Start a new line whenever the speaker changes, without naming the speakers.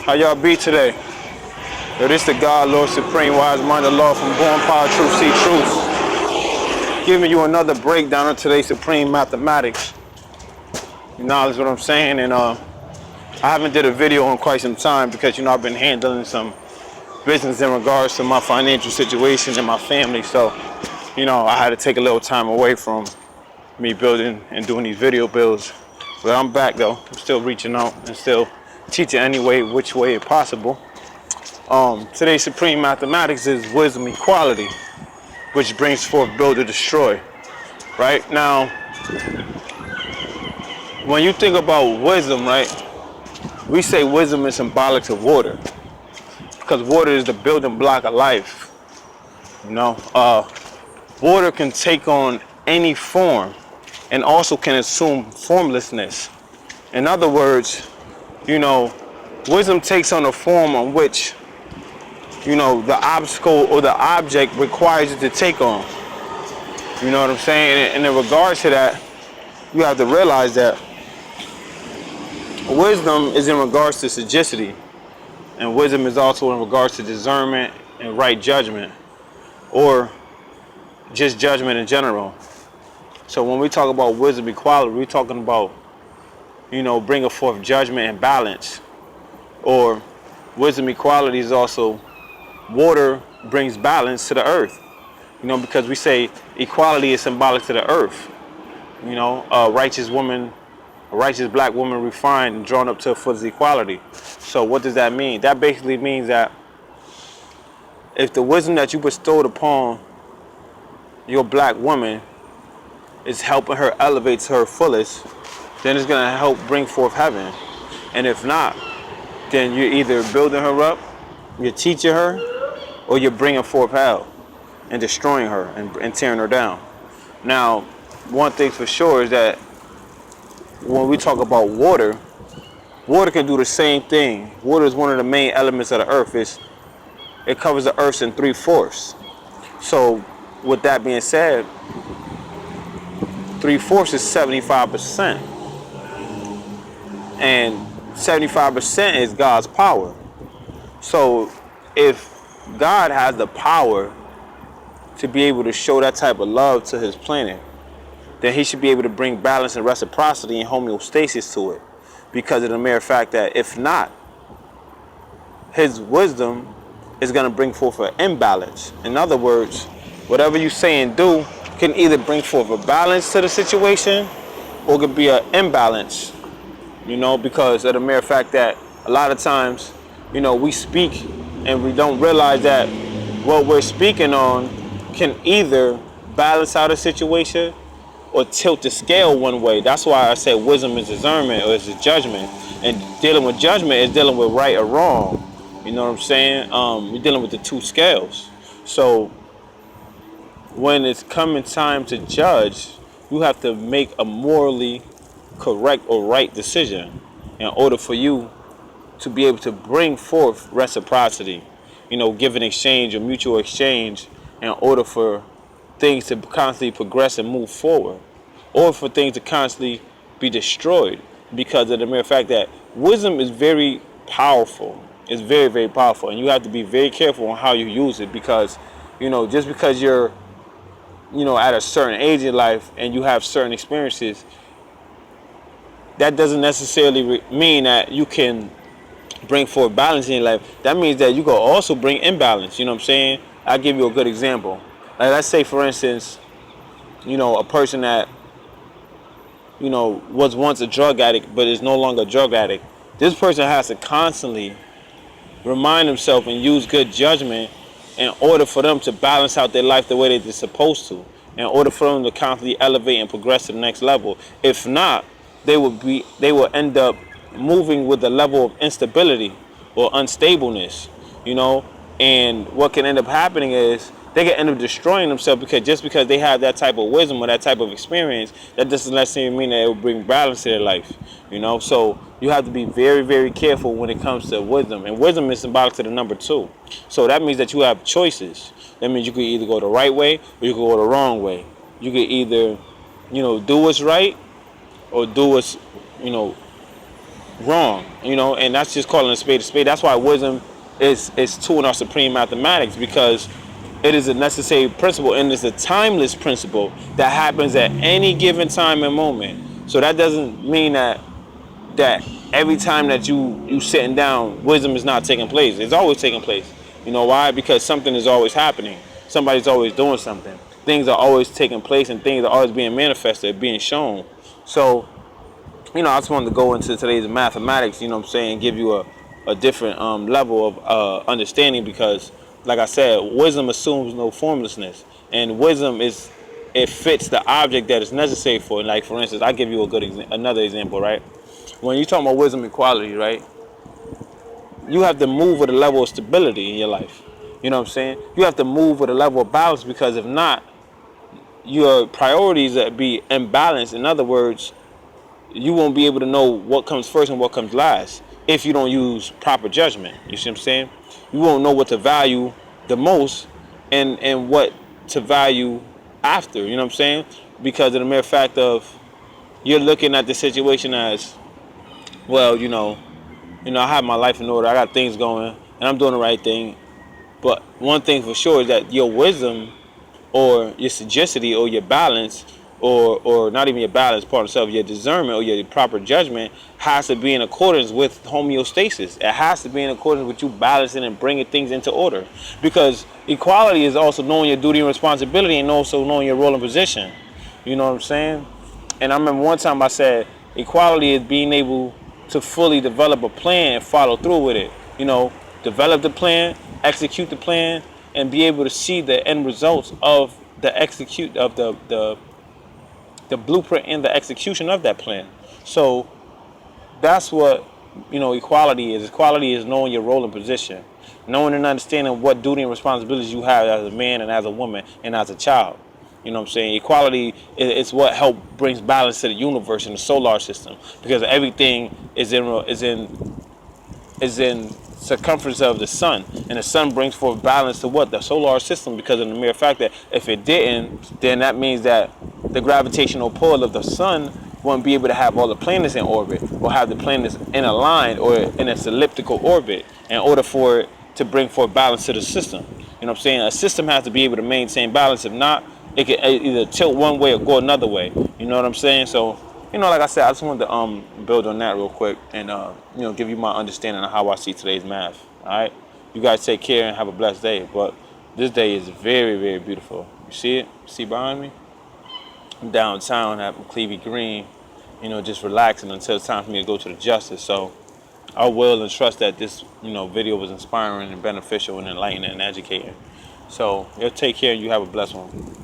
How y'all be today? Yo, this the God, Lord Supreme, Wise Minded Law from Born Power, Truth, See Truth. Giving you another breakdown of today's Supreme Mathematics. You know what I'm saying? And I haven't did a video in quite some time because, I've been handling some business in regards to my financial situation and my family. So, I had to take a little time away from me building and doing these video builds. But I'm back though. I'm still reaching out and still teaching any way, which way possible. Today's Supreme Mathematics is wisdom equality, which brings forth build or destroy. Right now, when you think about wisdom, right, we say wisdom is symbolic to water, because water is the building block of life. Water can take on any form and also can assume formlessness. In other words, wisdom takes on a form on which, the obstacle or the object requires it to take on. You know what I'm saying? And in regards to that, you have to realize that wisdom is in regards to sagacity, and wisdom is also in regards to discernment and right judgment, or just judgment in general. So when we talk about wisdom equality, we're talking about, bringing forth judgment and balance. Or wisdom equality is also water brings balance to the earth. Because we say equality is symbolic to the earth. A righteous woman, a righteous black woman refined and drawn up to a foot equality. So what does that mean? That basically means that if the wisdom that you bestowed upon your black woman is helping her elevate to her fullest, then it's going to help bring forth heaven. And if not, then you're either building her up, you're teaching her, or you're bringing forth hell and destroying her and tearing her down. Now, one thing for sure is that when we talk about water, water can do the same thing. Water is one of the main elements of the earth. It covers the earth in 3/4. So with that being said, 3/4 is 75%. And 75% is God's power. So if God has the power to be able to show that type of love to his planet, then he should be able to bring balance and reciprocity and homeostasis to it. Because of the mere fact that if not, his wisdom is going to bring forth an imbalance. In other words, whatever you say and do can either bring forth a balance to the situation or it could be an imbalance, because of the mere fact that a lot of times, we speak and we don't realize that what we're speaking on can either balance out a situation or tilt the scale one way. That's why I say wisdom is discernment, or is a judgment. And dealing with judgment is dealing with right or wrong. You know what I'm saying? We're dealing with the two scales. So when it's coming time to judge, you have to make a morally correct or right decision in order for you to be able to bring forth reciprocity, give an exchange or mutual exchange in order for things to constantly progress and move forward, or for things to constantly be destroyed, because of the mere fact that wisdom is very powerful. It's very, very powerful, and you have to be very careful on how you use it, because, just because you're, at a certain age in life and you have certain experiences, that doesn't necessarily mean that you can bring forth balance in your life. That means that you can also bring imbalance. You know what I'm saying? I'll give you a good example. Like, let's say, for instance, a person that, was once a drug addict but is no longer a drug addict. This person has to constantly remind himself and use good judgment in order for them to balance out their life the way they're supposed to, in order for them to constantly elevate and progress to the next level. If not, they will end up moving with a level of instability or unstableness, and what can end up happening is they can end up destroying themselves, because just because they have that type of wisdom or that type of experience, that doesn't necessarily mean that it will bring balance to their life. So you have to be very, very careful when it comes to wisdom, and wisdom is symbolic to the number 2. So that means that you have choices. That means you can either go the right way or you can go the wrong way. You can either do what's right or do what's wrong, and that's just calling a spade a spade. That's why wisdom is tool in our supreme mathematics, because it is a necessary principle and it's a timeless principle that happens at any given time and moment. So that doesn't mean that every time that you sitting down, wisdom is not taking place. It's always taking place. You know why? Because something is always happening. Somebody's always doing something. Things are always taking place and things are always being manifested, being shown. So, I just wanted to go into today's mathematics, give you a different level of understanding, because, like I said, wisdom assumes no formlessness. And wisdom it fits the object that is necessary for it. Like, for instance, I give you another example, right? When you're talking about wisdom and quality, right? You have to move with a level of stability in your life. You know what I'm saying? You have to move with a level of balance, because if not, your priorities will be imbalanced. In other words, you won't be able to know what comes first and what comes last if you don't use proper judgment. You see what I'm saying? You won't know what to value the most and what to value after. You know what I'm saying? Because of the mere fact of you're looking at the situation as, well, I have my life in order. I got things going and I'm doing the right thing. But one thing for sure is that your wisdom or your sagacity or your balance, or not even your balance part of self, your discernment or your proper judgment has to be in accordance with homeostasis. It has to be in accordance with you balancing and bringing things into order. Because equality is also knowing your duty and responsibility, and also knowing your role and position. You know what I'm saying? And I remember one time I said equality is being able to fully develop a plan and follow through with it. Develop the plan, execute the plan, and be able to see the end results of the blueprint and the execution of that plan. So that's what equality is. Equality is knowing your role and position, knowing and understanding what duty and responsibilities you have as a man and as a woman and as a child. You know what I'm saying? Equality is what brings balance to the universe and the solar system, because everything is in circumference of the sun, and the sun brings forth balance to what? The solar system, because of the mere fact that if it didn't, then that means that the gravitational pull of the sun won't be able to have all the planets in orbit, or have the planets in a line or in its elliptical orbit, in order for it to bring forth balance to the system. You know what I'm saying? A system has to be able to maintain balance. If not, it can either tilt one way or go another way. You know what I'm saying? So, like I said, I just wanted to build on that real quick and give you my understanding of how I see today's math. All right, you guys take care and have a blessed day. But this day is very, very beautiful. You see it? See behind me? I'm downtown at McClevey Green, just relaxing until it's time for me to go to the Justice. So I will and trust that this video was inspiring and beneficial and enlightening and educating. So take care and you have a blessed one.